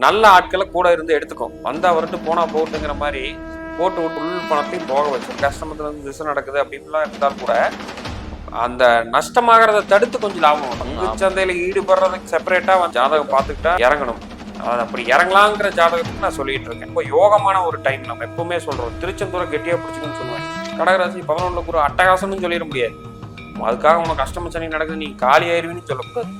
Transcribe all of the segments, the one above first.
நல்ல ஆட்களை கூட இருந்து எடுத்துக்கும். வந்தா வரட்டு போனா போட்டுங்கிற மாதிரி போட்டு விட்டு உள் பணத்தையும் போக வச்சு கஸ்டமர்ல இருந்து திசை நடக்குது அப்படின்லாம் இருந்தால் கூட அந்த நஷ்டமாகறத தடுத்து கொஞ்சம் லாபம் வரும். பங்கு சந்தையில ஈடுபடுறதுக்கு செப்பரேட்டா ஜாதகம் பார்த்துக்கிட்டா இறங்கணும். அது அப்படி இறங்கலாங்கிற ஜாதகத்துக்கு நான் சொல்லிட்டு இருக்கேன். இப்போ யோகமான ஒரு டைம் நம்ம எப்பவுமே சொல்றோம். திருச்செந்தூரை கெட்டியா பிடிச்சிக்கணும்னு சொல்லுவேன். கடகராசி 11 குரு அட்டகாசம்னு சொல்லிட முடியாது. அதுக்காக உனக்கு கஷ்டம சனி நடக்குது நீ காலி ஆயிருவின்னு சொல்லக்கூடாது.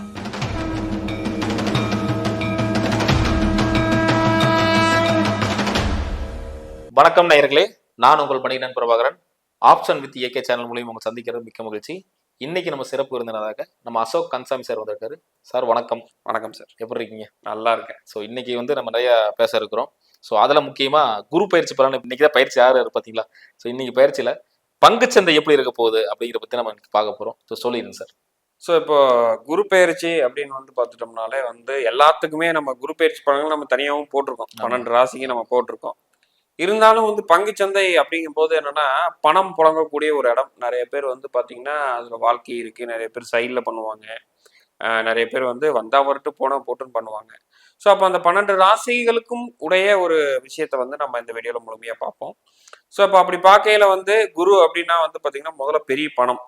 வணக்கம் நேயர்களே, நான் உங்கள் பணியினன் Prabhakaran. Option with AK channel மூலியம் உங்க சந்திக்கிறது மிக்க மகிழ்ச்சி. இன்னைக்கு நம்ம சிறப்பு விருந்தினராக நம்ம அசோக் கன்சாமி சார் வந்திருக்காரு. சார் வணக்கம். வணக்கம் சார், எப்படி இருக்கீங்க? நல்லா இருக்கேன். ஸோ இன்னைக்கு நம்ம நிறைய பேச இருக்கிறோம். ஸோ அதில் முக்கியமா குரு பயிற்சி பலன். இன்னைக்கு தான் பயிற்சி யாரு பார்த்தீங்களா? ஸோ இன்னைக்கு பயிற்சியில பங்குச்சந்தை எப்படி இருக்க போகுது அப்படிங்கிற பத்தி நம்ம பார்க்க போறோம். ஸோ சொல்லிடுங்க சார். ஸோ இப்போ குரு பயிற்சி அப்படின்னு பார்த்துட்டோம்னாலே எல்லாத்துக்குமே நம்ம குரு பயிற்சி பலன்கள் நம்ம தனியாகவும் போட்டிருக்கோம். 12 ராசிக்கு நம்ம போட்டிருக்கோம். இருந்தாலும் பங்குச்சந்தை அப்படிங்கும் போது என்னன்னா பணம் புழங்கக்கூடிய ஒரு இடம். நிறைய பேர் பார்த்தீங்கன்னா அதுல வாழ்க்கை இருக்கு. நிறைய பேர் சைடில் பண்ணுவாங்க. நிறைய பேர் வந்தா வரட்டு போனா போட்டுன்னு பண்ணுவாங்க. ஸோ அப்போ அந்த 12 ராசிகளுக்கும் உடைய ஒரு விஷயத்த நம்ம இந்த வீடியோல முழுமையா பார்ப்போம். ஸோ அப்போ அப்படி பார்க்கையில குரு அப்படின்னா பார்த்தீங்கன்னா முதல்ல பெரிய பணம்.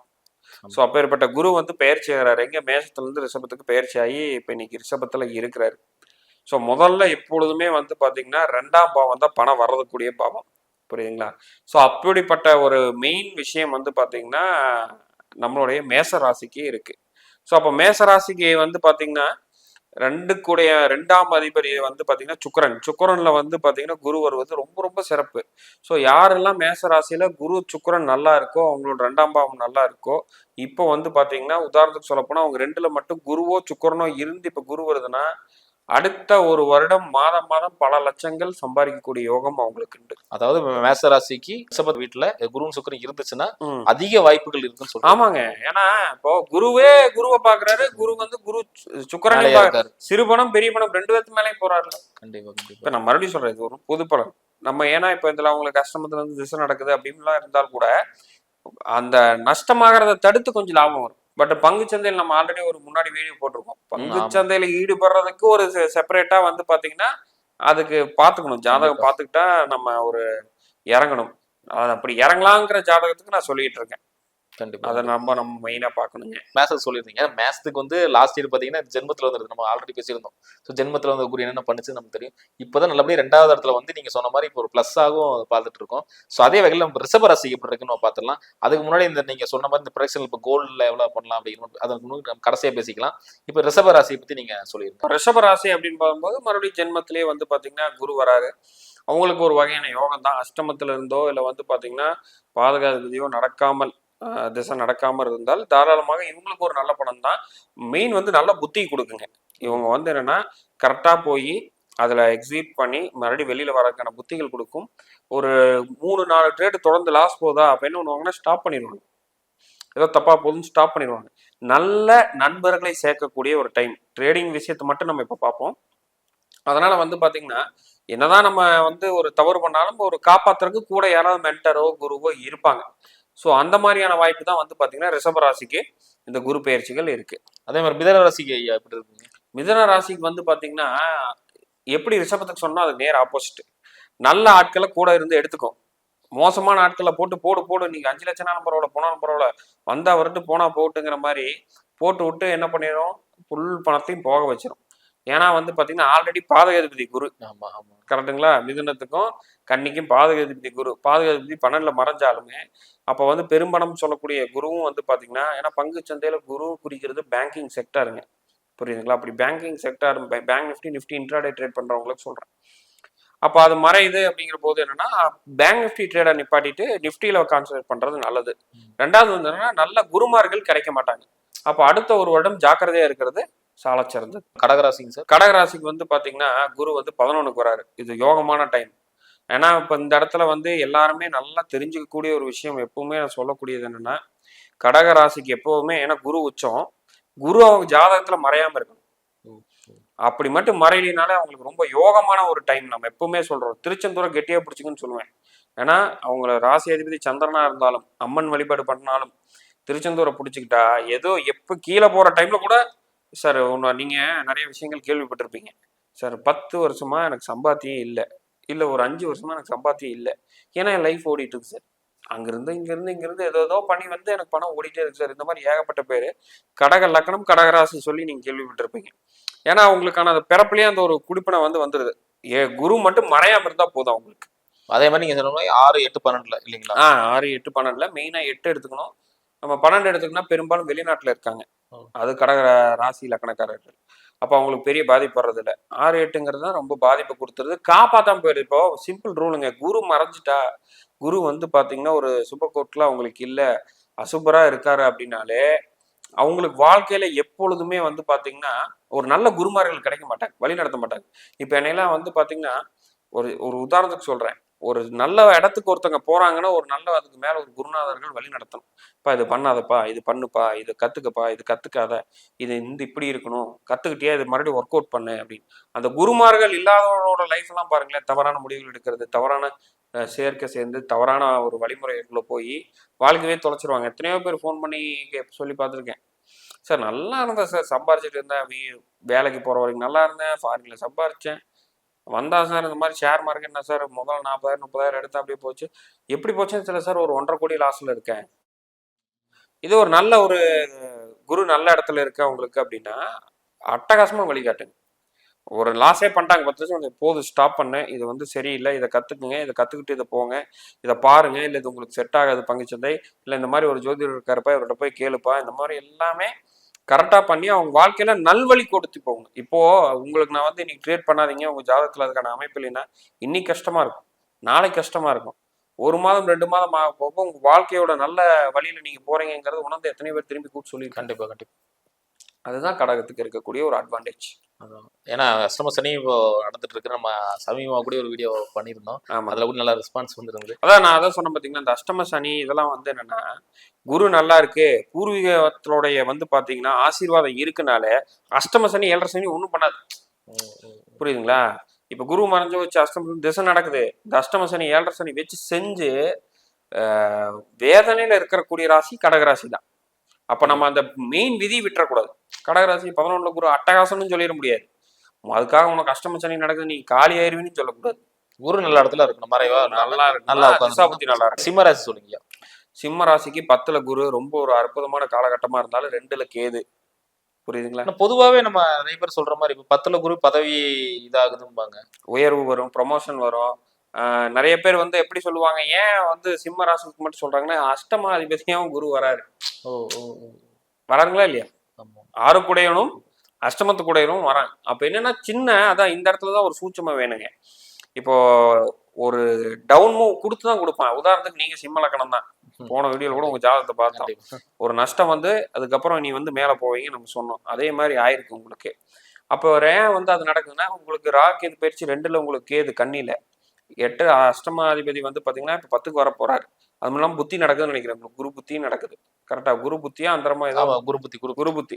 ஸோ அப்பேற்பட்ட குரு பெயர்ச்சி ஆகிறாரு. எங்க மேஷத்துல இருந்து ரிஷபத்துக்கு பயிற்சி ஆகி இப்போ இன்னைக்கு ரிஷபத்துல இருக்கிறாரு. ஸோ முதல்ல எப்பொழுதுமே பார்த்தீங்கன்னா 2ஆம் பாவம் தான் பணம் வர்றதுக்கூடிய பாவம். புரியுதுங்களா? ஸோ அப்படிப்பட்ட ஒரு மெயின் விஷயம் பார்த்தீங்கன்னா நம்மளுடைய மேச ராசிக்கு இருக்கு. ஸோ அப்போ மேச ராசிக்கு பார்த்தீங்கன்னா 2ஆம் அதிபதி பார்த்தீங்கன்னா சுக்கிரன்ல பார்த்தீங்கன்னா குரு வருவது ரொம்ப ரொம்ப சிறப்பு. ஸோ யாரெல்லாம் மேச ராசியில குரு சுக்கிரன் நல்லா இருக்கோ அவங்களோட 2ஆம் பாவம் நல்லா இருக்கோ இப்போ பார்த்தீங்கன்னா உதாரணத்துக்கு சொல்லப்போனா அவங்க 2ல மட்டும் குருவோ சுக்கிரனோ இருந்து இப்போ குரு வருதுன்னா அடுத்த ஒரு வருடம் மாதம் பல லட்சங்கள் சம்பாதிக்கக்கூடிய யோகம் அவங்களுக்கு உண்டு. அதாவது மேச ராசிக்கு ரிஷப வீட்டுல குருவும் சுக்கிரன் இருந்துச்சுன்னா அதிக வாய்ப்புகள் இருக்குன்னு சொல்றாங்க. ஆமாங்க. ஏன்னா இப்போ குருவை பாக்குறாரு. குரு குரு சுக்கிரனை சிறு பணம் பெரிய பணம் 2 பேருக்கு மேலே போறாருல. கண்டிப்பா. இப்ப நான் மறுபடியும் சொல்றேன், இது ஒரு பொது பலன். நம்ம ஏன்னா இப்ப இதுல அவங்களுக்கு கஷ்டமத்துல திசை நடக்குது அப்படின்லாம் இருந்தால் கூட அந்த நஷ்டமாகறத தடுத்து கொஞ்சம் லாபம் வரும். பட் பங்கு சந்தையில் நம்ம ஆல்ரெடி ஒரு முன்னாடி வீடியோ போட்டிருக்கோம். பங்கு சந்தையில ஈடுபடுறதுக்கு ஒரு செப்பரேட்டா பாத்தீங்கன்னா அதுக்கு பாத்துக்கணும். ஜாதகம் பாத்துக்கிட்டா நம்ம ஒரு இறங்கணும். அப்படி இறங்கலாங்கிற ஜாதகத்துக்கு நான் சொல்லிட்டு இருக்கேன். கண்டிப்பா அதை நம்ம மெயினா பாக்கணுங்க. மேசத்துக்கு சொல்லியிருந்தீங்க. மேசத்துக்கு லாஸ்ட் இயர் பாத்தீங்கன்னா ஜென்மத்துல வந்துருக்கு. நம்ம ஆல்ரெடி பேசியிருந்தோம். ஸோ ஜென்மத்துல வந்து குரு என்னென்ன பண்ணுச்சு நமக்கு தெரியும். இப்போதான் நல்லபடியா 2வது இடத்துல நீங்க சொன்ன மாதிரி இப்போ ஒரு பிளஸ் ஆகும் பார்த்துட்டு இருக்கோம். ஸோ அதே வகையில் நம்ம ரிஷப ராசி எப்படி இருக்குன்னு நம்ம பார்த்துடலாம். அதுக்கு முன்னாடி நீங்க சொன்ன மாதிரி இந்த ப்ரொடக்ஷன் இப்போ கோல்டில் எவ்வளவு பண்ணலாம் அப்படிங்கிற அதுக்கு முன்னாடி நம்ம கடைசியா பேசிக்கலாம். இப்போ ரிஷப ராசியை பத்தி நீங்க சொல்லியிருக்கோம். ரிஷப ராசி அப்படின்னு பார்க்கும்போது மறுபடியும் ஜென்மத்திலேயே பாத்தீங்கன்னா குரு வராரு. அவங்களுக்கு ஒரு வகையான யோகம் தான். அஷ்டமத்துல இருந்தோ இல்ல பாத்தீங்கன்னா பாதகாதிபதியோ நடக்காமல் திசை நடக்காமல் இருந்தால் தாராளமாக இவங்களுக்கு ஒரு நல்ல பணம் தான். மெயின் நல்ல புத்தி கொடுக்குங்க. இவங்க என்னன்னா கரெக்டா போய் அதுல எக்ஸிட் பண்ணி மறுபடியும் வெளியில வரதுக்கான புத்திகள் கொடுக்கும். ஒரு 3-4 ட்ரேடு தொடர்ந்து லாஸ் போதா அப்ப என்ன பண்ணுவாங்கன்னா ஸ்டாப் பண்ணிடுவாங்க. ஏதோ தப்பா போகுதுன்னு ஸ்டாப் பண்ணிடுவாங்க. நல்ல நண்பர்களை சேர்க்கக்கூடிய ஒரு டைம். ட்ரேடிங் விஷயத்தை மட்டும் நம்ம இப்ப பார்ப்போம். அதனால பாத்தீங்கன்னா என்னதான் நம்ம ஒரு தவறு பண்ணாலும் ஒரு காப்பாத்துறதுக்கு கூட யாராவது மென்டரோ குருவோ இருப்பாங்க. ஸோ அந்த மாதிரியான வாய்ப்பு தான் பாத்தீங்கன்னா ரிஷபராசிக்கு இந்த குரு பயிற்சிகள் இருக்கு. அதே மாதிரி மிதன ராசிக்கு எப்படி இருக்குங்க? மிதன ராசிக்கு பாத்தீங்கன்னா எப்படி ரிஷபத்துக்கு சொன்னா அது நேர் ஆப்போசிட். நல்ல ஆட்களை கூட இருந்து எடுத்துக்கும். மோசமான ஆட்களை போடு நீங்க 5 லட்சம் பரவாயில்ல போனாலும் பரவாயில்ல வந்தா வரட்டு போனா போட்டுங்கிற மாதிரி போட்டு விட்டு என்ன பண்ணிடும் புல் பணத்தையும் போக வச்சிடும். ஏன்னா பாத்தீங்கன்னா ஆல்ரெடி பாதகாதிபதி குரு. கரெக்டுங்களா? மிதுனத்துக்கும் கன்னிக்கும் பாதகாதிபதி குரு. பாதகாதிபதி 12ல மறைஞ்சாலுமே அப்ப பெரும்பணம் சொல்லக்கூடிய குருவும் பாத்தீங்கன்னா ஏன்னா பங்கு சந்தையில குரு குறிக்கிறது பேங்கிங் செக்டாருங்க. புரியுதுங்களா? அப்படி banking sector bank Nifty intraday trade பண்றவங்களுக்கு சொல்றேன். அப்ப அது மறையுது அப்படிங்கிற போது என்னன்னா பேங்க் நிஃப்டி ட்ரேடை நிப்பாட்டிட்டு நிஃப்டியில கான்சன்ட்ரேட் பண்றது நல்லது. 2வது என்னன்னா நல்ல குருமார்கள் கிடைக்க மாட்டாங்க. அப்ப அடுத்த ஒரு வருடம் ஜாக்கிரதையா இருக்கிறது சால சிறந்தது. கடகராசிங்க சார். கடகராசிக்கு பாத்தீங்கன்னா குரு 11க்கு வராரு. இது யோகமான டைம். ஏன்னா இப்ப இந்த இடத்துல எல்லாருமே நல்லா தெரிஞ்சுக்கக்கூடிய ஒரு விஷயம் எப்பவுமே நான் சொல்லக்கூடியது என்னன்னா கடகராசிக்கு எப்பவுமே ஏன்னா குரு உச்சம். குரு அவங்க ஜாதகத்துல மறையாம இருக்கணும். அப்படி மட்டும் மறையினாலே அவங்களுக்கு ரொம்ப யோகமான ஒரு டைம். நம்ம எப்பவுமே சொல்றோம் திருச்செந்தூரை கெட்டியா பிடிச்சிக்குன்னு சொல்லுவேன். ஏன்னா அவங்கள ராசி அதிபதி சந்திரனா இருந்தாலும் அம்மன் வழிபாடு பண்ணாலும் திருச்செந்தூரை பிடிச்சிக்கிட்டா ஏதோ எப்ப கீழே போற டைம்ல கூட சார் நீங்க நிறைய விஷயங்கள் கேள்விப்பட்டிருப்பீங்க. சார் 10 வருஷமா எனக்கு சம்பாத்தியம் இல்லை, இல்லை ஒரு 5 வருஷமா எனக்கு சம்பாத்தியம் இல்லை. ஏன்னா என் லைஃப் ஓடிட்டு இருக்கு சார். அங்கிருந்து இங்கிருந்து ஏதோ பண்ணி வந்து எனக்கு பணம் ஓடிட்டே இருக்கு சார். இந்த மாதிரி ஏகப்பட்ட பேர் கடக லக்னம் கடகராசி சொல்லி நீங்க கேள்விப்பட்டிருப்பீங்க. ஏன்னா அவங்களுக்கான அந்த பிறப்புலயே அந்த ஒரு குடிப்பனை வந்துருது. குரு மட்டும் மறையாம இருந்தா போதும் அவங்களுக்கு. அதே மாதிரி நீங்க சொன்ன மாதிரி 6, 8, 12 இல்லைங்களா? 6, 8, 12 மெயினா 8 எடுத்துக்கணும். நம்ம 12 எடுத்துக்கணும். பெரும்பாலும் வெளிநாட்டுல இருக்காங்க, அது கடக ராசி லக்கணக்காரர்கள். அப்போ அவங்களுக்கு பெரிய பாதிப்பு வர்றது இல்லை. 6, 8ங்கிறது தான் ரொம்ப பாதிப்பை கொடுத்துருது, காப்பாத்தாம போயிடுது. இப்போ சிம்பிள் ரூலுங்க, குரு மறைஞ்சிட்டா, குரு பாத்தீங்கன்னா ஒரு சுபக்கோட்ல அவங்களுக்கு இல்ல, அசுபரா இருக்காரு அப்படின்னாலே அவங்களுக்கு வாழ்க்கையில எப்பொழுதுமே பாத்தீங்கன்னா ஒரு நல்ல குருமார்கள் கிடைக்க மாட்டாங்க, வழி நடத்த மாட்டாங்க. இப்ப என்னையெல்லாம் பாத்தீங்கன்னா ஒரு ஒரு உதாரணத்துக்கு சொல்றேன், ஒரு நல்ல இடத்துக்கு ஒருத்தங்க போறாங்கன்னா ஒரு நல்ல அதுக்கு மேல ஒரு குருநாதர்கள் வழி நடத்தணும். பா இது பண்ணாதப்பா, இது பண்ணுப்பா, இது கத்துக்கப்பா, இது கத்துக்காத, இது இப்படி இருக்கணும், கத்துக்கிட்டே இது மறுபடியும் ஒர்க் அவுட் பண்ணு அப்படின்னு. அந்த குருமார்கள் இல்லாதவரோட லைஃப் எல்லாம் பாருங்களேன், தவறான முடிவுகள் எடுக்கிறது, தவறான சேர்க்கை சேர்ந்து தவறான ஒரு வழிமுறைக்குள்ள போய் வாழ்க்கையே தொலைச்சிருவாங்க. எத்தனையோ பேர் ஃபோன் பண்ணி சொல்லி பார்த்துருக்கேன். சார் நல்லா இருந்தேன் சார், சம்பாரிச்சிட்டு இருந்தேன், வேலைக்கு போற வரைக்கும் நல்லா இருந்தேன், ஃபாரின்ல சம்பாரிச்சேன், வந்தா சார் இந்த மாதிரி ஷேர் மார்க்கெட் என்ன சார் முதல்ல 40,000 30,000 எடுத்து அப்படியே போச்சு. எப்படி போச்சுன்னு தெரியல சார், ஒரு 1.5 கோடி லாஸ்ல இருக்கேன். இது ஒரு நல்ல ஒரு குரு நல்ல இடத்துல இருக்கு அவங்களுக்கு அப்படின்னா அட்டகாசமா வழிகாட்டுங்க. ஒரு லாஸே பண்ணிட்டாங்க 10 லட்சம், போதும் ஸ்டாப் பண்ண, இது சரியில்லை, இதை கத்துக்குங்க, இதை கத்துக்கிட்டு இதை போங்க, இதை பாருங்க, இல்லை இது உங்களுக்கு செட் ஆகாது பங்குச்சந்தை, இல்லை இந்த மாதிரி ஒரு ஜோதிடர் இருக்காருப்பா இவர்கிட்ட போய் கேளுப்பா, இந்த மாதிரி எல்லாமே கரெக்டா பண்ணி அவங்க வாழ்க்கையில நல்வழி கொடுத்து போங்க. இப்போ உங்களுக்கு நான் இன்னைக்கு ட்ரேட் பண்ணாதீங்க, உங்க ஜாதகத்துல அதுக்கான அமைப்பு இல்லைன்னா இன்னைக்கு கஷ்டமா இருக்கும், நாளைக்கு கஷ்டமா இருக்கும், 1 மாதம் 2 மாதம் ஆக போக உங்க வாழ்க்கையோட நல்ல வழியில நீங்க போறீங்கிறது உணர்ந்து எத்தனை பேர் திரும்பி கூட்டு சொல்லி. கண்டிப்பா கண்டிப்பா. அதுதான் கடகத்துக்கு இருக்கக்கூடிய ஒரு அட்வான்டேஜ். ஏன்னா அஷ்டம சனி இப்போ நடந்துட்டு இருக்கு. நம்ம சமீபமா கூட ஒரு வீடியோ பண்ணியிருந்தோம், அதுல கூட நல்ல ரெஸ்பான்ஸ் வந்துருந்தது. அதான் நான் அதான் சொன்னேன் பாத்தீங்கன்னா, இந்த அஷ்டம சனி இதெல்லாம் என்னன்னா குரு நல்லா இருக்கு, பூர்வீகத்தோடைய பாத்தீங்கன்னா ஆசீர்வாதம் இருக்குனாலே அஷ்டம சனி 7.5 சனி ஒண்ணும் பண்ணாது. புரியுதுங்களா? இப்ப குரு மறைஞ்சு வச்சு அஷ்டம திசை நடக்குது, இந்த அஷ்டம சனி 7.5 சனி வச்சு செஞ்சு வேதனையில இருக்கக்கூடிய ராசி கடகராசி தான். அப்ப நம்ம அந்த மெயின் விதி விட்டுறக்கூடாது. கடகராசி 11 குரு அட்டகாசம்னு சொல்லிட முடியாது. அதுக்காக உனக்கு அஷ்டம சனி நடக்குது நீ காலி ஆயிருவின்னு சொல்லக்கூடாது. குரு நல்ல இடத்துல இருக்கணும், மறைவா நல்லா இருக்கு, நல்லா திசாபுத்தி நல்லா இருக்கு. சிம்ம ராசி சொல்லுங்க. சிம்ம ராசிக்கு 10ல குரு ரொம்ப ஒரு அற்புதமான காலகட்டமா இருந்தாலும் 2ல கேது. புரியுதுங்களா? பொதுவாவே நம்ம நிறைய பேர் சொல்ற மாதிரி இப்ப 10ல குரு பதவி இதாகுதும்பாங்க, உயர்வு வரும், ப்ரொமோஷன் வரும். நிறைய பேர் எப்படி சொல்லுவாங்க, ஏன் சிம்ம ராசிக்கு மட்டும் சொல்றாங்கன்னா அஷ்டம அதிபதியாவும் குரு வராரு. வராங்களா இல்லையா? 6 கூடையனும் அஷ்டமத்து கூடையனும் வராங்க. அப்ப என்னன்னா சின்ன அதான் இந்த இடத்துலதான் ஒரு சூட்சமா வேணுங்க. இப்போ ஒரு டவுன் மூவ் கொடுத்துதான் கொடுப்பான். உதாரணத்துக்கு நீங்க சிம்ம லக்கணம் தான், போன வீடியோல கூட உங்க ஜாதகத்தை பார்த்தோம், ஒரு நஷ்டம் அதுக்கப்புறம் நீ மேல போவீங்க நம்ம சொன்னோம். அதே மாதிரி ஆயிருக்கு உங்களுக்கு. அப்போ ஏன் அது நடக்குதுன்னா உங்களுக்கு ராகு பயிற்சி 2ல உங்களுக்கு கேது கண்ணில, 8 அஷ்டமாதிபதி பாத்தீங்கன்னா இப்ப 10க்கு வர போறாரு. அது மூலம் புத்தி நடக்குதுன்னு நினைக்கிறேன், குரு புத்தியும் நடக்குது. கரெக்டா? குரு புத்தியா அந்தரமா ஏதாவது குரு புத்தி.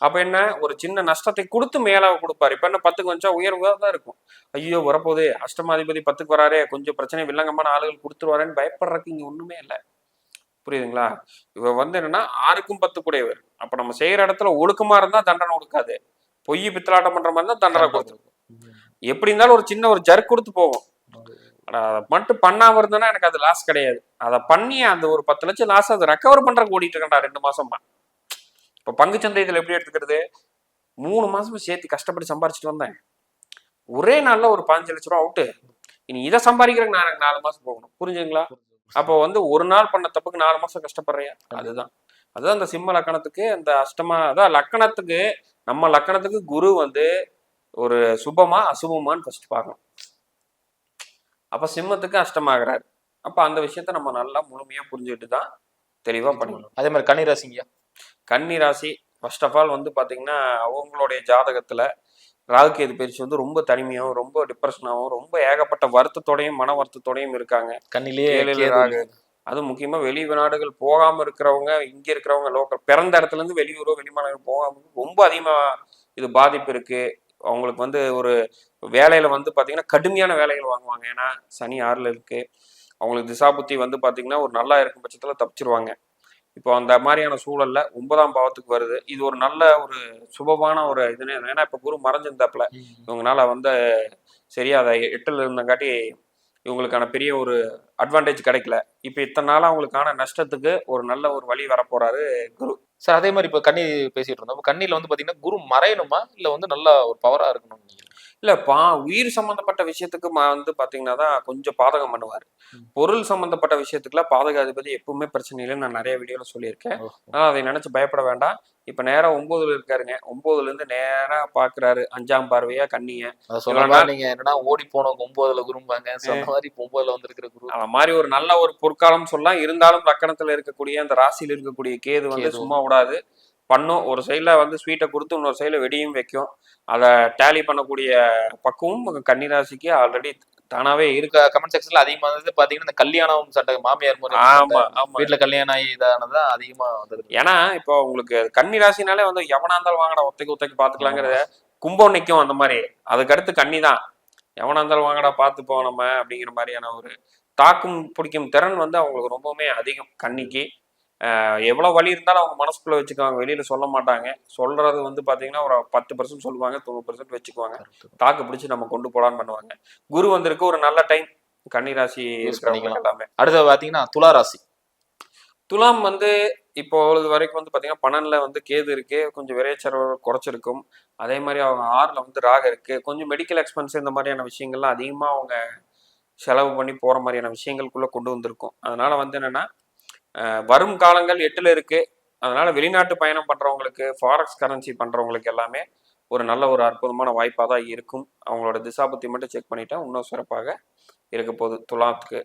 அப்ப என்ன ஒரு சின்ன நஷ்டத்தை கொடுத்து மேல கொடுப்பாரு. இப்ப என்ன 10க்கு வந்துச்சா உயர்வா தான் இருக்கும். ஐயோ வரப்போதே அஷ்டமாதிபதி 10க்கு வராரே, கொஞ்சம் பிரச்சனை வில்லங்கமான ஆளுகள் கொடுத்துருவாருன்னு பயப்படுறதுக்கு இங்க ஒண்ணுமே இல்லை. புரியுதுங்களா? இவ என்னன்னா 6க்கும் 10 கூடையவர். அப்ப நம்ம செய்யற இடத்துல ஒழுக்கமா இருந்தா தண்டனை கொடுக்காது, பொய் பித்தலாட்டம் பண்ற மாதிரி தான் தண்டனை கொடுத்துருக்கும். எப்படி இருந்தாலும் ஒரு சின்ன ஒரு ஜர்க் கொடுத்து போகும். அதை மட்டும் பண்ணாம இருந்தேன்னா எனக்கு அது லாஸ் கிடையாது. அதை பண்ணி அந்த ஒரு 10 லட்சம் லாஸ் அதை ரெக்கவர் பண்றதுக்கு ஓடிட்டு இருக்கேன்டா 2 மாசமா. இப்ப பங்குச்சந்தை இதுல எப்படி எடுத்துக்கிறது, 3 மாசமா சேர்த்து கஷ்டப்பட்டு சம்பாரிச்சுட்டு வந்தேன், ஒரே நாள்ல ஒரு 15 லட்ச ரூபா அவுட்டு. இனி இதை சம்பாதிக்கிறதுக்கு நான் 4 மாசம் போகணும். புரிஞ்சுங்களா? அப்போ ஒரு நாள் பண்ண தப்புக்கு 4 மாசம் கஷ்டப்படுறியா? அதுதான் அந்த சிம்ம லக்கணத்துக்கு அந்த அஷ்டமா அதான் லக்கணத்துக்கு, நம்ம லக்கணத்துக்கு குரு ஒரு சுபமா அசுபமான்னு ஃபர்ஸ்ட் பார்க்கணும். அப்ப சிம்மத்துக்கு அஷ்டமாகிறாரு. அப்ப அந்த விஷயத்த நம்ம நல்லா முழுமையா புரிஞ்சுட்டு தான் தெளிவா பண்ணணும். அதே மாதிரி கன்னிராசிங்க, கன்னிராசி ஃபர்ஸ்ட் ஆஃப் ஆல் அவங்களுடைய ஜாதகத்துல ராகு கேது பயிற்சி ரொம்ப தனிமையாகவும் ரொம்ப டிப்ரெஷனாகவும் ரொம்ப ஏகப்பட்ட வருத்தத்தோடையும் மன வருத்தத்தோடையும் இருக்காங்க. கண்ணிலே ராகு. அது முக்கியமா வெளிநாடுகள் போகாம இருக்கிறவங்க, இங்க இருக்கிறவங்க லோக்கல் பிறந்த இடத்துல இருந்து வெளியூரோ வெளிமாநகரம் போகாம ரொம்ப அதிகமா இது பாதிப்பு இருக்கு. அவங்களுக்கு ஒரு வேலையில பாத்தீங்கன்னா கடுமையான வேலைகள் வாங்குவாங்க. ஏன்னா சனி 6ல இருக்கு. அவங்களுக்கு திசாபுத்தி பாத்தீங்கன்னா ஒரு நல்லா இருக்கும் பட்சத்துல தப்பிச்சிருவாங்க. இப்போ அந்த மாதிரியான சூழல்ல 9ஆம் பாவத்துக்கு வருது. இது ஒரு நல்ல ஒரு சுபமான ஒரு இதுன்னு, ஏன்னா இப்ப குரு மறைஞ்சிருந்தாப்புல இவங்கனால வந்து சரியா அதை 8ல இருந்தங்காட்டி இவங்களுக்கான பெரிய ஒரு அட்வான்டேஜ் கிடைக்கல. இப்ப இத்தனை நாளா அவங்களுக்கான நஷ்டத்துக்கு ஒரு நல்ல ஒரு வழி வரப்போறாரு குரு. சார் அதே மாதிரி இப்ப கன்னி பேசிட்டு இருந்தோம். கன்னியில வந்து பாத்தீங்கன்னா குரு மறையணுமா இல்ல வந்து நல்லா ஒரு பவரா இருக்கணும்? இல்ல உயிர் சம்பந்தப்பட்ட விஷயத்துக்கு வந்து பாத்தீங்கன்னா தான் கொஞ்சம் பாதகம் பண்ணுவாரு. பொருள் சம்பந்தப்பட்ட விஷயத்துக்குல பாதகாதிபதி எப்பவுமே பிரச்சனை இல்லைன்னு நான் நிறைய வீடியோல சொல்லியிருக்கேன். அதனால அதை நினைச்சு பயப்பட வேண்டாம். இப்ப நேரா 9ல இருக்காருங்க. 9ல இருந்து நேரா பாக்குறாரு 5ஆம் பார்வையா கன்னிய. நீங்க என்னன்னா ஓடி போன 9ல குரும்பாங்க. அந்த மாதிரி 9ல வந்து இருக்கிற குரு அந்த மாதிரி ஒரு நல்ல ஒரு பொற்காலம் சொல்லலாம். இருந்தாலும் லக்கணத்துல இருக்கக்கூடிய அந்த ராசியில இருக்கக்கூடிய கேது வந்து சும்மா விடாது. பண்ணும். ஒரு சைட்ல வந்து ஸ்வீட்டை கொடுத்து இன்னொரு சைட்ல வெடியும் வைக்கும். அதை டேலி பண்ணக்கூடிய பக்குவம் கன்னிராசிக்கு ஆல்ரெடி தானாவே இருக்கு. கமெண்ட் செக்ஷன்ல அதிகமா வந்து பாத்தீங்கன்னா இந்த கல்யாணம் சட்டை மாமியார் முறை வீட்டுல கல்யாணம் ஆகி இதானதான் அதிகமா வந்தது. ஏன்னா இப்போ உங்களுக்கு கன்னிராசினாலே வந்து எவனா இருந்தாலும் வாங்கடா ஒத்தைக்கு பாத்துக்கலாங்கிறத கும்பம் நிற்கும். அந்த மாதிரி அதுக்கடுத்து கன்னி தான். எவனா இருந்தாலும் வாங்கடா பார்த்துப்போம் நம்ம அப்படிங்கிற மாதிரியான ஒரு தாக்கும் பிடிக்கும் திறன் வந்து அவங்களுக்கு ரொம்பவுமே அதிகம் கன்னிக்கு. எவ்வளவு வழி இருந்தாலும் அவங்க மனசுக்குள்ள வச்சுக்குவாங்க, வெளியில சொல்ல மாட்டாங்க. சொல்றது வந்து பாத்தீங்கன்னா ஒரு 10% சொல்லுவாங்க, 90% வச்சுக்குவாங்க. தாக்கு பிடிச்சு நம்ம கொண்டு போலான்னு பண்ணுவாங்க. குரு வந்திருக்கு ஒரு நல்ல டைம் கன்னிராசி இருக்கிறவங்க எல்லாமே. அடுத்து பாத்தீங்கன்னா துலா ராசி. துலாம் வந்து இப்போ வரைக்கும் வந்து பாத்தீங்கன்னா 12ல வந்து கேது இருக்கு, கொஞ்சம் விரைச்செலவு குறைச்சிருக்கும். அதே மாதிரி அவங்க 6ல வந்து ராகு இருக்கு. கொஞ்சம் மெடிக்கல் எக்ஸ்பென்ஸ் இந்த மாதிரியான விஷயங்கள்லாம் அதிகமா அவங்க செலவு பண்ணி போற மாதிரியான விஷயங்களுக்குள்ள கொண்டு வந்திருக்கும். அதனால வந்து என்னன்னா வரும் காலங்கள் 8ல இருக்கு. அதனால வெளிநாட்டு பயணம் பண்றவங்களுக்கு, ஃபாரெக்ஸ் கரன்சி பண்றவங்களுக்கு எல்லாமே ஒரு நல்ல ஒரு அற்புதமான வாய்ப்பா தான் இருக்கும். அவங்களோட திசாபுத்தி மட்டும் செக் பண்ணிட்டா இன்னும் சிறப்பாக இருக்க போகுது துலாத்துக்கு.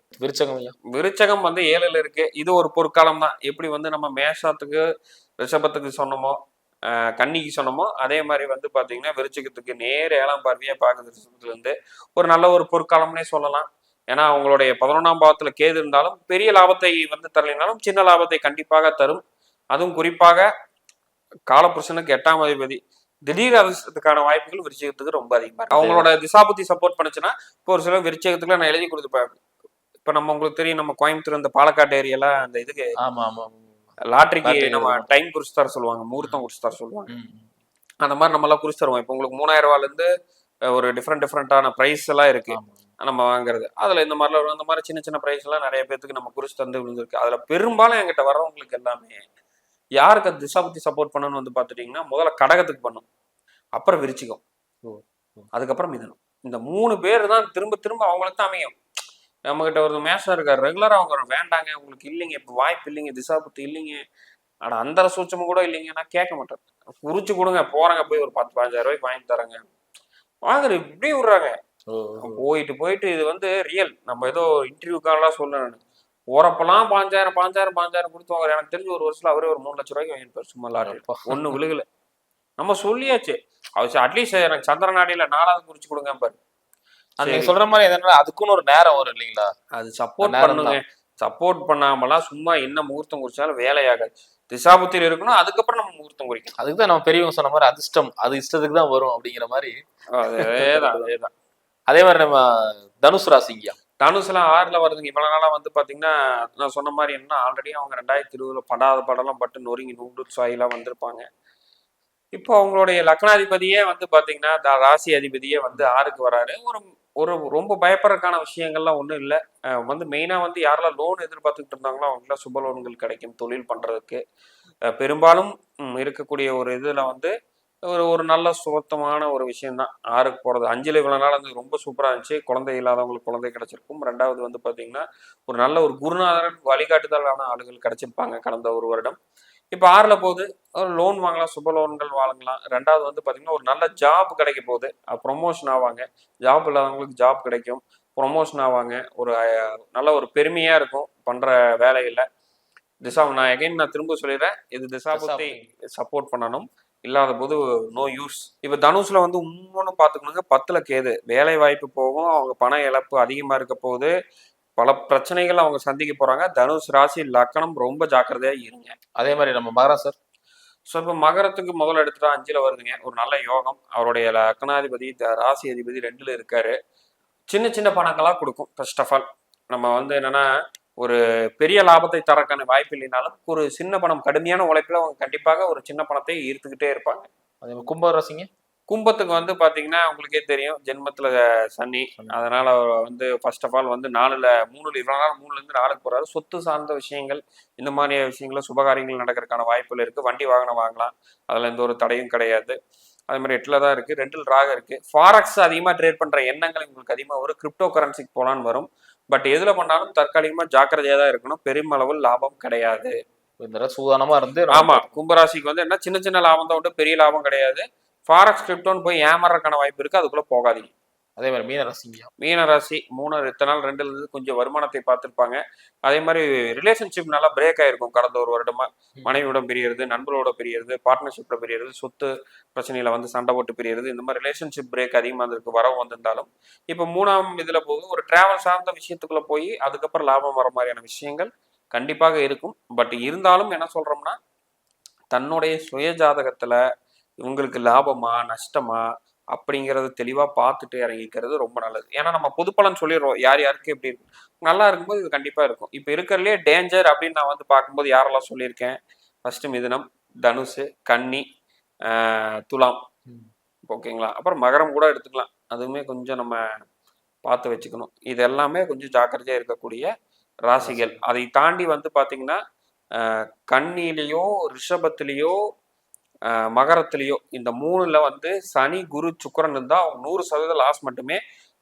விருச்சகம் வந்து 7ல இருக்கு. இது ஒரு பொற்காலம் தான். எப்படி வந்து நம்ம மேஷத்துக்கு ரிஷபத்துக்கு சொன்னோமோ, கன்னிக்கு சொன்னோமோ, அதே மாதிரி வந்து பாத்தீங்கன்னா விருச்சகத்துக்கு நேர் 7ஆம் பார்வையா பாக்குது ரிஷபத்துல இருந்து. ஒரு நல்ல ஒரு பொற்காலம்னே சொல்லலாம். ஏன்னா அவங்களுடைய 11ஆம் பாவத்துல கேது இருந்தாலும் பெரிய லாபத்தை வந்து தரலைனாலும் சின்ன லாபத்தை கண்டிப்பாக தரும். அதுவும் குறிப்பாக காலபுருஷனுக்கு 8ஆம் அதிபதி திடீர் அதிர்ஷ்டத்துக்கான வாய்ப்புகள் விருச்சிகத்துக்கு ரொம்ப அதிகமா. அவங்களோட திசாபுத்தி சப்போர்ட் பண்ணுச்சுன்னா இப்போ ஒரு சில விருச்சிகத்துக்குலாம் நான் எழுதி கொடுத்துப்பேன். இப்ப நம்ம உங்களுக்கு தெரியும், நம்ம கோயம்புத்தூர் இந்த பாலக்காடு ஏரியால அந்த இதுக்கு லாட்ரிக்கு நம்ம டைம் குறிச்சு தர சொல்லுவாங்க, முகூர்த்தம் குறிச்சு தர சொல்லுவாங்க. அந்த மாதிரி நம்ம எல்லாம் குறிச்சு தருவோம். இப்போ உங்களுக்கு 3000 ரூபாயில இருந்து ஒரு டிஃப்ரெண்டான பிரைஸ் எல்லாம் இருக்கு நம்ம வாங்குறது. அதுல இந்த மாதிரிலாம் அந்த மாதிரி சின்ன சின்ன பிரைஸ் எல்லாம் நிறைய பேருக்கு நம்ம குறிச்சு தந்து விழுந்திருக்கு. அதுல பெரும்பாலும் என்கிட்ட வர்றவங்களுக்கு எல்லாமே யாருக்கு அது திசாபுத்தி சப்போர்ட் பண்ணணும்னு வந்து பாத்துட்டீங்கன்னா முதல்ல கடகத்துக்கு பண்ணும், அப்புறம் விருச்சிகம், அதுக்கப்புறம் மிதுனம். இந்த 3 பேர் தான் திரும்ப திரும்ப அவங்களுக்கு தான் அமையும். நம்ம கிட்ட ஒரு மேஷம் இருக்காரு, ரெகுலரா அவங்க வேண்டாங்க உங்களுக்கு இல்லைங்க, இப்ப வாய்ப்பு இல்லைங்க, திசாபுத்தி இல்லைங்க, ஆனா அந்த சூட்சமும் கூட இல்லைங்க, நான் கேட்க மாட்டேன். குறிச்சு கொடுங்க, போறாங்க போய் ஒரு 10-15 ரூபாய்க்கு வாங்கி தராங்க, வாங்குற இப்படி விடுறாங்க. போயிட்டு இது வந்து ரியல். நம்ம ஏதோ இன்டர்வியூக்காகலாம் சொல்லணும். போறப்பெல்லாம் 5000 கொடுத்துவாங்க. எனக்கு தெரிஞ்சு ஒரு வருஷத்துல அவரே ஒரு 3 லட்சம் ரூபாய்க்கு வாங்கிருப்பாரு சும்மா லாட்டரி. ஒண்ணு விழுகல. நம்ம சொல்லியாச்சு. அட்லீஸ்ட் எனக்கு சந்திர நாடியில 4வது குறிச்சு கொடுங்க பாரு. நீங்க சொல்ற மாதிரி எதனா அதுக்குன்னு ஒரு நேரம் வரும் இல்லைங்களா? அது சப்போர்ட் பண்ணுங்க. சப்போர்ட் பண்ணாமலாம் சும்மா என்ன முகூர்த்தம் குறிச்சாலும் வேலையாகாது. திசாபுத்தியில் இருக்கணும், அதுக்கப்புறம் நம்ம முகூர்த்தம் குறிக்கணும். அதுக்குதான் நம்ம பெரியவங்க சொன்ன மாதிரி அதிர்ஷ்டம் அது இஷ்டத்துக்கு தான் வரும் அப்படிங்கிற மாதிரி. அதேதான். அதே மாதிரி நம்ம தனுசு ராசிங்கயா. தனுசுலாம் 6ல வருதுங்க. இவ்வளவு நாளா வந்து பாத்தீங்கன்னா நான் சொன்ன மாதிரி என்ன ஆல்ரெடி அவங்க 2020 படாத படம்லாம் பட்டு நொறுங்கி நூண்டு சாயெல்லாம் வந்திருப்பாங்க. இப்போ அவங்களுடைய லக்னாதிபதியே வந்து பாத்தீங்கன்னா ராசி அதிபதியே வந்து 6க்கு வராரு. ஒரு ரொம்ப பயப்படுறதுக்கான விஷயங்கள்லாம் ஒன்றும் இல்லை. வந்து மெயினாக வந்து யாரெல்லாம் லோன் எதிர்பார்த்துக்கிட்டு இருந்தாங்களோ அவங்களாம் சுப லோன்கள் கிடைக்கும் தொழில் பண்ணுறதுக்கு. பெரும்பாலும் இருக்கக்கூடிய ஒரு இதில் வந்து ஒரு நல்ல சுத்தமான ஒரு விஷயம்தான் 6க்கு போகிறது. 5ல் இவ்வளோ நாள் வந்து ரொம்ப சூப்பராக இருந்துச்சு. குழந்தை இல்லாதவங்களுக்கு குழந்தை கிடைச்சிருக்கும். 2வது வந்து பார்த்தீங்கன்னா ஒரு நல்ல ஒரு குருநாதன் வழிகாட்டுதலான ஆளுகள் கிடைச்சிருப்பாங்க கடந்த ஒரு வருடம். இப்போ 6ல் போகுது, ஒரு லோன் வாங்கலாம், சுப லோன்கள் வாங்கலாம். 2வது வந்து பார்த்தீங்கன்னா ஒரு நல்ல ஜாப் கிடைக்க போகுது, ப்ரொமோஷன் ஆவாங்க. ஜாப் இல்லாதவங்களுக்கு ஜாப் கிடைக்கும், ப்ரொமோஷன் ஆவாங்க. ஒரு நல்ல ஒரு பெருமையாக இருக்கும் பண்ணுற வேலையில். நான் திரும்ப சொல்லிடுறேன், இது திசாபுத்தி சப்போர்ட் பண்ணணும். இல்லாத போது நோ யூஸ். இப்போ தனுஷில் வந்து இன்னொன்று பார்த்துக்கணுங்க, 10ல் கேது, வேலை வாய்ப்பு போகும், அவங்க பண இழப்பு அதிகமாக இருக்க போகுது, பல பிரச்சனைகள் அவங்க சந்திக்க போறாங்க. தனுஷ் ராசி லக்கணம் ரொம்ப ஜாக்கிரதையா இருங்க. அதே மாதிரி நம்ம மகரம் சார். ஸோ இப்போ மகரத்துக்கு முதல் எடுத்துட்டா 5ல் வருதுங்க, ஒரு நல்ல யோகம். அவருடைய லக்னாதிபதி ராசி அதிபதி 2ல் இருக்காரு. சின்ன சின்ன பணங்களா கொடுக்கும். ஃபர்ஸ்ட் ஆஃப் ஆல் நம்ம வந்து என்னன்னா ஒரு பெரிய லாபத்தை தரக்கான வாய்ப்பு இல்லைனாலும் ஒரு சின்ன பணம் கடுமையான உழைப்புல அவங்க கண்டிப்பாக ஒரு சின்ன பணத்தை ஈர்த்துக்கிட்டே இருப்பாங்க. அதே மாதிரி கும்ப ராசிங்க. கும்பத்துக்கு வந்து பாத்தீங்கன்னா உங்களுக்கே தெரியும் ஜென்மத்துல சனி. அதனால வந்து ஃபர்ஸ்ட் ஆஃப் ஆல் வந்து 3 இவ்வளவு நாள் 3ல இருந்து 4க்கு போறாரு. சொத்து சார்ந்த விஷயங்கள் இந்த மாதிரி விஷயங்கள சுபகாரியங்கள் நடக்கிறதுக்கான வாய்ப்புகள் இருக்கு. வண்டி வாகனம் வாங்கலாம், அதுல எந்த ஒரு தடையும் கிடையாது. அதே மாதிரி 8ல தான் இருக்கு, 2ல் ராகு இருக்கு. ஃபாரக்ஸ் அதிகமா ட்ரேட் பண்ற எண்ணங்கள் உங்களுக்கு அதிகமா வரும். கிரிப்டோ கரன்சிக்கு போலான்னு வரும். பட் எதுல பண்ணாலும் தற்காலிகமா ஜாக்கிரதையா தான் இருக்கணும். பெருமளவில் லாபம் கிடையாது. இந்த தடவை சூதானமா இருந்து ஆமா, கும்பராசிக்கு வந்து என்ன சின்ன சின்ன லாபம் தான் உண்டு, பெரிய லாபம் கிடையாது. ஃபாரக்ஸ் கிரிப்டோன்னு போய் ஏமாறக்கான வாய்ப்பு இருக்கு, அதுக்குள்ள போகாதீங்க. அதே மாதிரி மீன ராசிங்க. மீன ராசி 3 இத்தனை நாள் 2ல இருந்து கொஞ்சம் வருமானத்தை பார்த்திருப்பாங்க. அதே மாதிரி ரிலேஷன்ஷிப் நல்லா பிரேக் ஆயிருக்கும் கடந்த ஒரு வருடமா. மனைவியோட பிரியறது, நண்பரோட பிரியறது, பார்ட்னர்ஷிப்ல பிரியறது, சொத்து பிரச்சனையில வந்து சண்டை போட்டு பிரியறது, இந்த மாதிரி ரிலேஷன்ஷிப் பிரேக் அதிகமா இருந்திருக்கு வரவு வந்திருந்தாலும் இப்ப 3ஆம் இதுல போது ஒரு டிராவல் சார்ந்த விஷயத்துக்குள்ள போய் அதுக்கப்புறம் லாபம் வர மாதிரியான விஷயங்கள் கண்டிப்பாக இருக்கும். பட் இருந்தாலும் என்ன சொல்றோம்னா தன்னுடைய சுய ஜாதகத்துல இவங்களுக்கு லாபமா நஷ்டமா அப்படிங்கறத தெளிவா பார்த்துட்டு இறங்கிக்கிறது ரொம்ப நல்லது. ஏன்னா நம்ம பொதுப்பலன் சொல்லிடுறோம் யார் யாருக்கு எப்படி இருக்கு. நல்லா இருக்கும்போது இது கண்டிப்பா இருக்கும். இப்ப இருக்கிறதுலே டேஞ்சர் அப்படின்னு நான் வந்து பார்க்கும்போது யாரெல்லாம் சொல்லியிருக்கேன், ஃபர்ஸ்ட் மிதுனம், தனுசு, கன்னி, துலாம், ஓகேங்களா. அப்புறம் மகரம் கூட எடுத்துக்கலாம், அதுவுமே கொஞ்சம் நம்ம பார்த்து வச்சுக்கணும். இது எல்லாமே கொஞ்சம் ஜாக்கிரதையா இருக்கக்கூடிய ராசிகள். அதை தாண்டி வந்து பாத்தீங்கன்னா கன்னியிலேயோ ரிஷபத்திலேயோ மகரத்திலேயோ இந்த 3ல வந்து சனி குரு சுக்கிரன் இருந்தா அவங்க 100% லாஸ் மட்டுமே,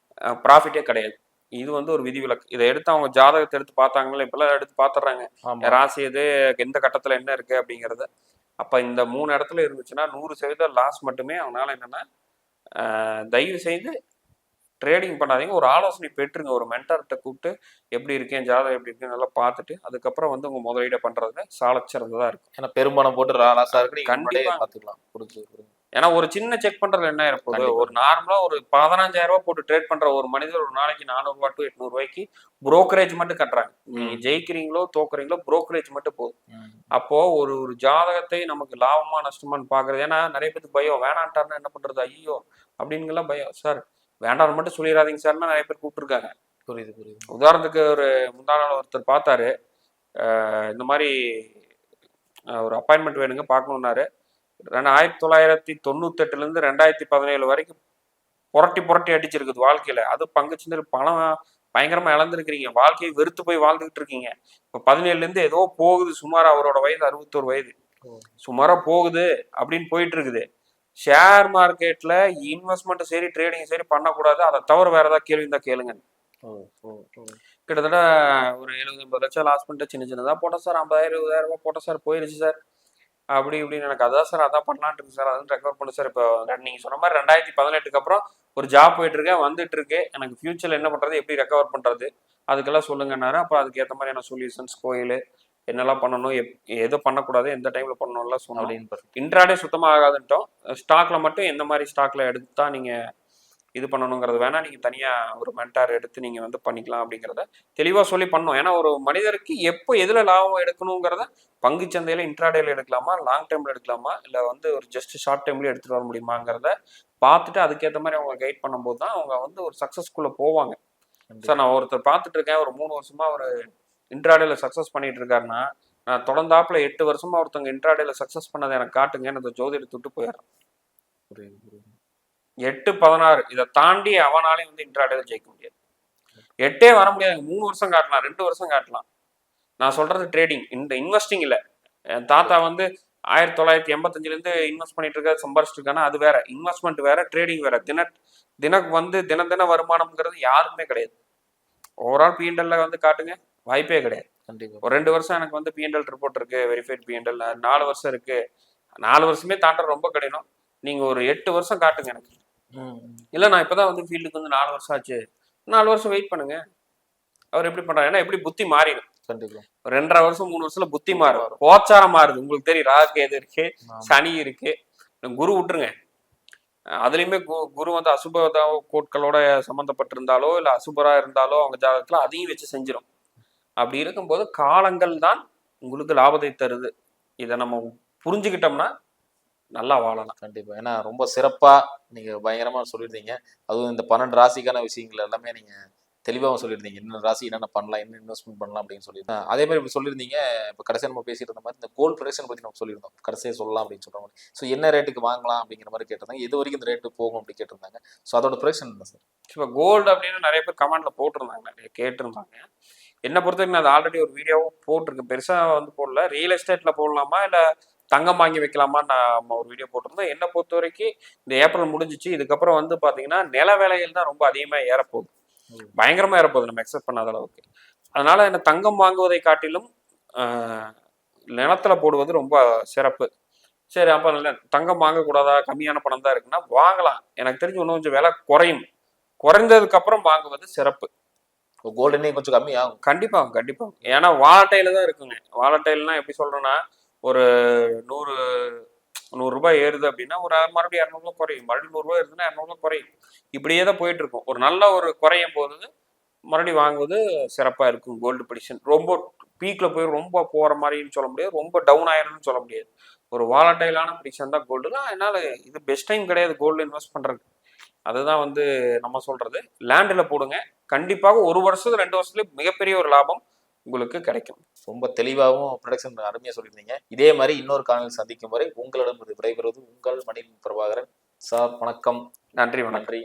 ப்ராஃபிட்டே கிடையாது. இது வந்து ஒரு விதிவிலக்கு. இதை எடுத்து அவங்க ஜாதகத்தை எடுத்து பார்த்தாங்களே, இப்பெல்லாம் எடுத்து பார்த்துடுறாங்க ராசி எது எந்த கட்டத்துல என்ன இருக்கு அப்படிங்கறது. அப்ப இந்த 3 இடத்துல இருந்துச்சுன்னா 100% லாஸ் மட்டுமே. அவனால என்னன்னா தயவு செய்து ட்ரேடிங் பண்ணாதீங்க, ஒரு ஆலோசனை பெற்றுங்க. ஒரு மென்டர்கிட்ட கூப்பிட்டு எப்படி இருக்கேன் ஜாதகம் எப்படி இருக்குன்னு நல்லா பார்த்துட்டு அதுக்கப்புறம் வந்து உங்க முதலீட பண்றது சாலச்சிறந்ததா இருக்கும். ஏன்னா பெரும்பாலும் போட்டு லாஸா இருக்கு, கண்டிப்பா பார்த்துக்கலாம். ஏன்னா ஒரு சின்ன செக் பண்றதுல என்ன இருப்போது, ஒரு நார்மலா ஒரு 15,000 ரூபாய் போட்டு ட்ரேட் பண்ற ஒரு மனிதர் ஒரு நாளைக்கு 400 ரூபாய் டு 800 ரூபாய்க்கு புரோக்கரேஜ் மட்டும் கட்டுறாங்க. நீங்க ஜெயிக்கிறீங்களோ தோக்குறீங்களோ புரோக்கரேஜ் மட்டும் போதும். அப்போ ஒரு ஒரு ஜாதகத்தை நமக்கு லாபமா நஷ்டமானு பாக்குறது. ஏன்னா நிறைய பேருக்கு பயம், வேணான்ட்டாருன்னா என்ன பண்றது ஐயோ அப்படின்னுலாம் பயம். சார் வேண்டாம் மட்டும் சொல்லிடாதீங்க சார்னா நிறைய பேர் கூப்பிட்டுருக்காங்க. புரியுது. உதாரணத்துக்கு ஒரு முந்தான ஒருத்தர் பார்த்தாரு, இந்த மாதிரி ஒரு அப்பாயின்மெண்ட் வேணுங்க பார்க்கணுன்னாரு. 1998ல இருந்து 2017 வரைக்கும் புரட்டி அடிச்சிருக்குது வாழ்க்கையில. அது பங்குச்சந்தை பணம் பயங்கரமா இழந்திருக்கிறீங்க, வாழ்க்கையை வெறுத்து போய் வாழ்ந்துகிட்டு இருக்கீங்க. இப்ப 17ல இருந்து ஏதோ போகுது, சுமாரா அவரோட வயது 61 வயது, சுமாரா போகுது அப்படின்னு போயிட்டு இருக்குது. ஷேர் மார்க்கெட்ல இன்வெஸ்ட்மெண்ட் சரி ட்ரேடிங் சரி பண்ணக்கூடாது, அதை தவிர வேற ஏதாவது கேள்வி இருந்தா கேளுங்க. கிட்டத்தட்ட ஒரு 70-80 லட்சம் லாஸ் பண்ணிட்டு சின்ன சின்னதா போட்டோம் சார், 50,000 20,000 ரூபாய் போட்டோம் சார், போயிருச்சு சார் அப்படி இப்படின்னு. எனக்கு அதான் சார் அதான் பண்ணலான்ட்டு இருக்கு சார், அதுவும் ரெக்கவர் பண்ணு சார். இப்போ நீங்க சொன்ன மாதிரி 2018க்கு அப்புறம் ஒரு ஜாப் போயிட்டு இருக்கேன், வந்துட்டு இருக்கு, எனக்கு ஃபியூச்சர்ல என்ன பண்றது எப்படி ரெக்கவர் பண்றது அதுக்கெல்லாம் சொல்லுங்கன்னாரு. அப்புறம் அதுக்கு ஏற்ற மாதிரியான சொல்யூஷன்ஸ், கோயில் என்னெல்லாம் பண்ணணும், எதை பண்ணக்கூடாது, எந்த டைம்ல பண்ணணும்லாம் சொன்னோம். இன்ட்ராடே சுத்தமா ஆகாதுன்ட்டோம். ஸ்டாக்ல மட்டும் எந்த மாதிரி ஸ்டாக்ல எடுத்தா நீங்க இது பண்ணணுங்கிறது வேணா நீங்க தனியா ஒரு மென்டார் எடுத்து நீங்க வந்து பண்ணிக்கலாம் அப்படிங்கிறத தெளிவா சொல்லி பண்ணோம். ஏன்னா ஒரு மனிதருக்கு எப்போ எதுல லாபம் எடுக்கணுங்கிறத பங்கு சந்தையில இன்ட்ராடேல எடுக்கலாமா, லாங் டைம்ல எடுக்கலாமா, இல்ல வந்து ஒரு ஜஸ்ட் ஷார்ட் டைம்ல எடுத்துட்டு வர முடியுமாங்கிறத பார்த்துட்டு அதுக்கேற்ற மாதிரி அவங்க கைட் பண்ணும்போது தான் அவங்க வந்து ஒரு சக்சஸ்குள்ள போவாங்க. சார் நான் ஒருத்தர் பார்த்துட்டு இருக்கேன், ஒரு 3 வருஷமா ஒரு இன்ட்ராடேல சக்சஸ் பண்ணிட்டு இருக்காருன்னா, நான் தொடர்ந்தாப்புல 8 வருஷமா ஒருத்தவங்க இன்ட்ராடேல சக்சஸ் பண்ணதை எனக்கு காட்டுங்க, அந்த ஜோதிடத்தை விட்டு போயிடுறேன். 8-16 இதை தாண்டி அவனாலே வந்து இன்ட்ராடேல ஜெயிக்க முடியாது. 8ஏ வர முடியாது. 3 வருஷம் காட்டலாம், 2 வருஷம் காட்டலாம். நான் சொல்றது ட்ரேடிங், இந்த இன்வெஸ்டிங் இல்ல. என் தாத்தா வந்து 1985ல இருந்து இன்வெஸ்ட் பண்ணிட்டு இருக்காரு, சம்பாரிச்சிட்டு இருக்கானா, அது வேற. இன்வெஸ்ட்மெண்ட் வேற, ட்ரேடிங் வேற. தினம் வந்து தின வருமானம்ங்கிறது யாருக்குமே கிடையாது. ஓவரால் பிஎன்எல்ல வந்து காட்டுங்க, வாய்ப்பே கிடையாது. ஒரு 2 வருஷம் எனக்கு வந்து பிஎன்எல் ரிப்போர்ட் இருக்கு, வெரிஃபைட் பிஎன்எல். 4 வருஷம் இருக்கு, 4 வருஷமே தாண்ட ரொம்ப கடினம். நீங்க ஒரு 8 வருஷம் காட்டுங்க எனக்கு. இல்ல நான் இப்பதான் வந்து ஃபீல்டுக்கு வந்து 4 வருஷம் ஆச்சு, 4 வருஷம் வெயிட் பண்ணுங்க. அவர் எப்படி பண்றாரு, ஏன்னா எப்படி புத்தி மாறிடும். 2.5 வருஷம் 3 வருஷத்துல புத்தி மாறும், கோச்சாரம் மாறுது. உங்களுக்கு தெரியும், ராகு எது இருக்கு, சனி இருக்கு, குரு விட்டுருங்க. அதுலயுமே குரு வந்து அசுப கோட்களோட சம்பந்தப்பட்டிருந்தாலோ இல்ல அசுபரா இருந்தாலோ அவங்க ஜாதகத்துல அதையும் வச்சு செஞ்சிடும். அப்படி இருக்கும்போது காலங்கள் தான் உங்களுக்கு லாபத்தை தருது. இதை நம்ம புரிஞ்சுக்கிட்டோம்னா நல்லா வாழலாம். கண்டிப்பா. ஏன்னா ரொம்ப சிறப்பா நீங்க பயங்கரமா சொல்லியிருந்தீங்க. அதுவும் இந்த 12 ராசிக்கான விஷயங்கள் எல்லாமே நீங்க தெளிவாகவும் சொல்லியிருந்தீங்க என்ன ராசி என்னென்ன பண்ணலாம், என்ன இன்வெஸ்ட்மெண்ட் பண்ணலாம் அப்படின்னு சொல்லியிருந்தேன். அதே மாதிரி இப்போ சொல்லியிருந்தீங்க, இப்போ கடைசியாக நம்ம பேசிட்டு இருந்த மாதிரி இந்த கோல்டு ப்ரொடக்ஷன் பற்றி நம்ம சொல்லியிருந்தோம், கடைசியாக சொல்லலாம் அப்படின்னு சொல்ற மாதிரி. ஸோ என்ன ரேட்டுக்கு வாங்கலாம் அப்படிங்கிற மாதிரி கேட்டிருந்தாங்க, எது வரைக்கும் இந்த ரேட்டு போகும் அப்படி கேட்டிருந்தாங்க. ஸோ அதோட ப்ரொடக்ஷன் என்ன சார்? இப்போ கோல்டு அப்படின்னு நிறைய பேர் கமெண்ட்ல போட்டிருந்தாங்க, நிறைய கேட்டிருந்தாங்க. என்னை பொறுத்த வரைக்கும் நான் அது ஆல்ரெடி ஒரு வீடியோவும் போட்டிருக்கேன், பெருசாக வந்து போடல. ரியல் எஸ்டேட்ல போடலாமா இல்லை தங்கம் வாங்கி வைக்கலாமா நான் ஒரு வீடியோ போட்டிருந்தேன். என்னை பொறுத்த வரைக்கும் இந்த ஏப்ரல் முடிஞ்சிச்சு, இதுக்கப்புறம் வந்து பார்த்தீங்கன்னா நில விலைகள் தான் ரொம்ப அதிகமாக ஏறப்போகுது, பயங்கரமாக ஏறப்போகுது நம்ம எக்ஸெப்ட் பண்ணாத அளவுக்கு. அதனால என்ன தங்கம் வாங்குவதை காட்டிலும் நிலத்துல போடுவது ரொம்ப சிறப்பு. சரி, அப்போ தங்கம் வாங்கக்கூடாதா, கம்மியான பணம் தான் இருக்குன்னா வாங்கலாம். எனக்கு தெரிஞ்சு இன்னும் கொஞ்சம் விலை குறையும், குறைந்ததுக்கு அப்புறம் வாங்குவது சிறப்பு. கோல்டுனே கொஞ்சம் கம்மி ஆகும். கண்டிப்பாக கண்டிப்பாக. ஏன்னா வாலட்டைல தான் இருக்குங்க. வாலட்டைல்னா எப்படி சொல்றேன்னா, ஒரு 100 ரூபாய் ஏறுது அப்படின்னா ஒரு மறுபடியும் 200 குறையும், மறுபடியும் 100 ரூபாய் ஏறுதுன்னா 200 குறையும். இப்படியே தான் போயிட்டு இருக்கும். ஒரு நல்ல ஒரு குறையும் போது மறுபடியும் வாங்குவது சிறப்பா இருக்கும். கோல்டு ப்ரிடிக்ஷன் ரொம்ப பீக்ல போய் ரொம்ப போற மாதிரின்னு சொல்ல முடியாது, ரொம்ப டவுன் ஆயிரும்னு சொல்ல முடியாது. ஒரு வாலட்டைலான ப்ரிடிக்ஷன் தான் கோல்டு தான். அதனால இது பெஸ்ட் டைம் கிடையாது கோல்டு இன்வெஸ்ட் பண்றதுக்கு. அதுதான் வந்து நம்ம சொல்றது. லேண்டில் போடுங்க, கண்டிப்பாக 1 வருஷத்துல 2 வருஷத்துல மிகப்பெரிய ஒரு லாபம் உங்களுக்கு கிடைக்கும். ரொம்ப தெளிவாகவும் ப்ரொடக்ஷன் அருமையாக சொல்லியிருந்தீங்க. இதே மாதிரி இன்னொரு காணொலி சந்திக்கும் வரை உங்களிடம் விடைபெறுவது உங்கள் மணி பிரபாகரன் சார். வணக்கம். நன்றி. நன்றி.